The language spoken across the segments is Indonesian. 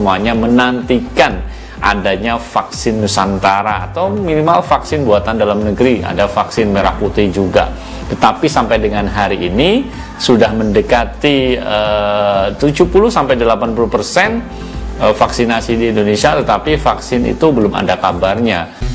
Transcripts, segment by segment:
semuanya menantikan adanya vaksin Nusantara atau minimal vaksin buatan dalam negeri. Ada vaksin merah putih juga, tetapi sampai dengan hari ini sudah mendekati 70-80% vaksinasi di Indonesia, tetapi vaksin itu belum ada kabarnya.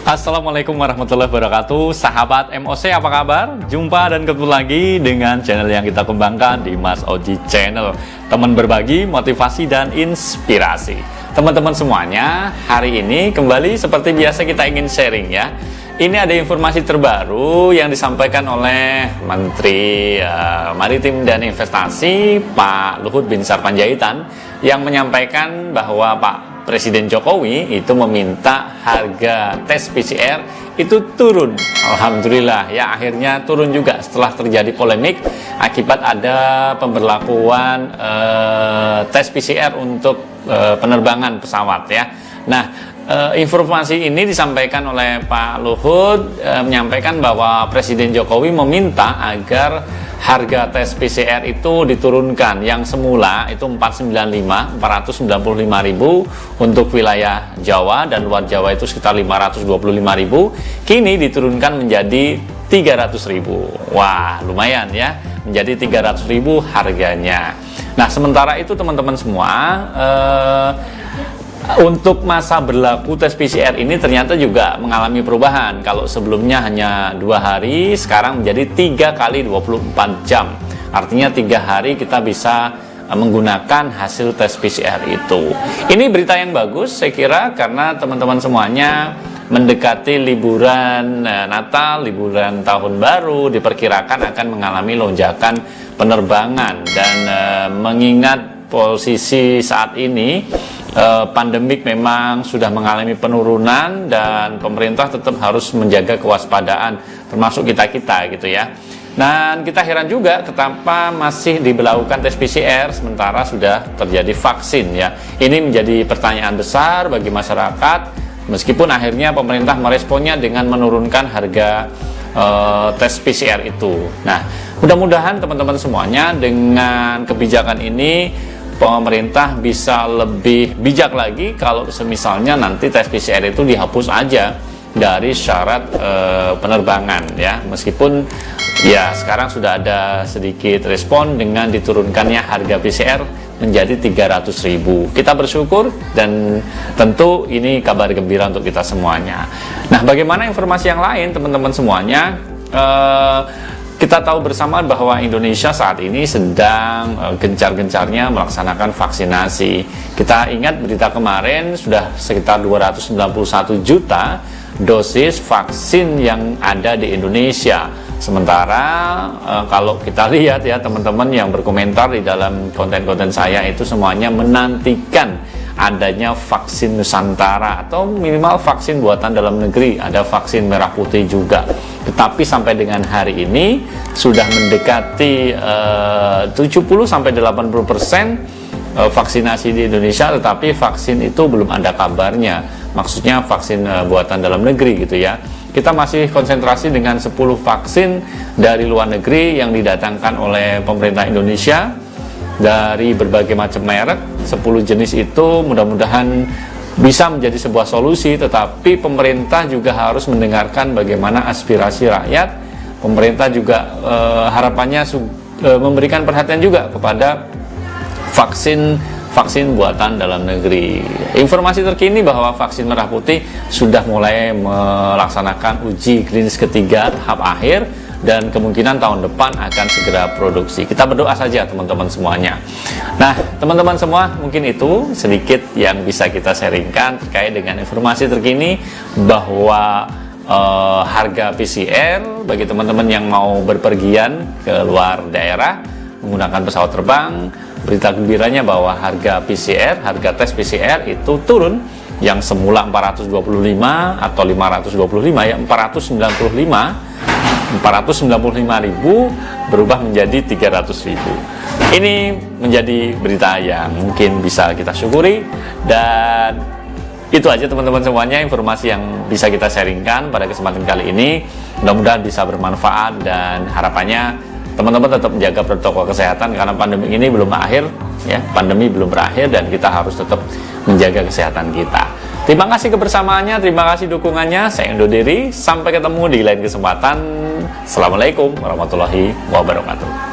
Assalamualaikum warahmatullahi wabarakatuh. Sahabat MOC, apa kabar? Jumpa dan ketemu lagi dengan channel yang kita kembangkan di Mas Oji Channel, teman berbagi motivasi dan inspirasi. Teman-teman semuanya, hari ini kembali seperti biasa kita ingin sharing ya. Ini ada informasi terbaru yang disampaikan oleh Menteri Maritim dan Investasi Pak Luhut Binsar Panjaitan, yang menyampaikan bahwa Pak Presiden Jokowi itu meminta harga tes PCR itu turun. Alhamdulillah ya, akhirnya turun juga setelah terjadi polemik akibat ada pemberlakuan tes PCR untuk penerbangan pesawat ya. Nah, informasi ini disampaikan oleh Pak Luhut, menyampaikan bahwa Presiden Jokowi meminta agar harga tes PCR itu diturunkan. Yang semula itu 495.000 untuk wilayah Jawa dan luar Jawa itu sekitar 525.000, kini diturunkan menjadi 300.000. Wah, lumayan ya, menjadi 300.000 harganya. Nah, sementara itu teman-teman semua, untuk masa berlaku tes PCR ini ternyata juga mengalami perubahan. Kalau sebelumnya hanya 2 hari, sekarang menjadi 3 kali 24 jam. Artinya 3 hari kita bisa menggunakan hasil tes PCR itu. Ini berita yang bagus saya kira, karena teman-teman semuanya mendekati liburan Natal, liburan Tahun Baru, diperkirakan akan mengalami lonjakan penerbangan. Dan mengingat posisi saat ini, pandemik memang sudah mengalami penurunan dan pemerintah tetap harus menjaga kewaspadaan, termasuk kita-kita gitu ya. Dan kita heran juga kenapa masih diberlakukan tes PCR sementara sudah terjadi vaksin ya. Ini menjadi pertanyaan besar bagi masyarakat, meskipun akhirnya pemerintah meresponnya dengan menurunkan harga tes PCR itu. Nah, mudah-mudahan teman-teman semuanya dengan kebijakan ini pemerintah bisa lebih bijak lagi kalau semisalnya nanti tes PCR itu dihapus aja dari syarat penerbangan ya. Meskipun ya sekarang sudah ada sedikit respon dengan diturunkannya harga PCR menjadi 300.000. Kita bersyukur dan tentu ini kabar gembira untuk kita semuanya. Nah, bagaimana informasi yang lain teman-teman semuanya? Kita tahu bersama bahwa Indonesia saat ini sedang gencar-gencarnya melaksanakan vaksinasi. Kita ingat berita kemarin sudah sekitar 291 juta dosis vaksin yang ada di Indonesia. Sementara kalau kita lihat ya teman-teman yang berkomentar di dalam konten-konten saya itu semuanya menantikan adanya vaksin Nusantara atau minimal vaksin buatan dalam negeri. Ada vaksin merah putih juga, tetapi sampai dengan hari ini sudah mendekati 70-80% vaksinasi di Indonesia, tetapi vaksin itu belum ada kabarnya. Maksudnya vaksin buatan dalam negeri gitu ya. Kita masih konsentrasi dengan 10 vaksin dari luar negeri yang didatangkan oleh pemerintah Indonesia dari berbagai macam merek. 10 jenis itu mudah-mudahan bisa menjadi sebuah solusi, tetapi pemerintah juga harus mendengarkan bagaimana aspirasi rakyat. Pemerintah juga harapannya memberikan perhatian juga kepada vaksin buatan dalam negeri. Informasi terkini bahwa vaksin merah putih sudah mulai melaksanakan uji klinis ketiga tahap akhir dan kemungkinan tahun depan akan segera produksi. Kita berdoa saja teman-teman semuanya. Nah, teman-teman semua, mungkin itu sedikit yang bisa kita sharingkan terkait dengan informasi terkini bahwa harga PCR bagi teman-teman yang mau berpergian ke luar daerah menggunakan pesawat terbang. Berita gembiranya bahwa harga tes PCR itu turun, yang semula 425 atau 525 ya 495.000 berubah menjadi 300.000. Ini menjadi berita yang mungkin bisa kita syukuri, dan itu aja teman-teman semuanya informasi yang bisa kita sharingkan pada kesempatan kali ini. Mudah-mudahan bisa bermanfaat, dan harapannya teman-teman tetap menjaga protokol kesehatan karena pandemi ini belum akhir ya, pandemi belum berakhir dan kita harus tetap menjaga kesehatan kita. Terima kasih kebersamaannya, terima kasih dukungannya. Saya undur diri, sampai ketemu di lain kesempatan. Assalamualaikum warahmatullahi wabarakatuh.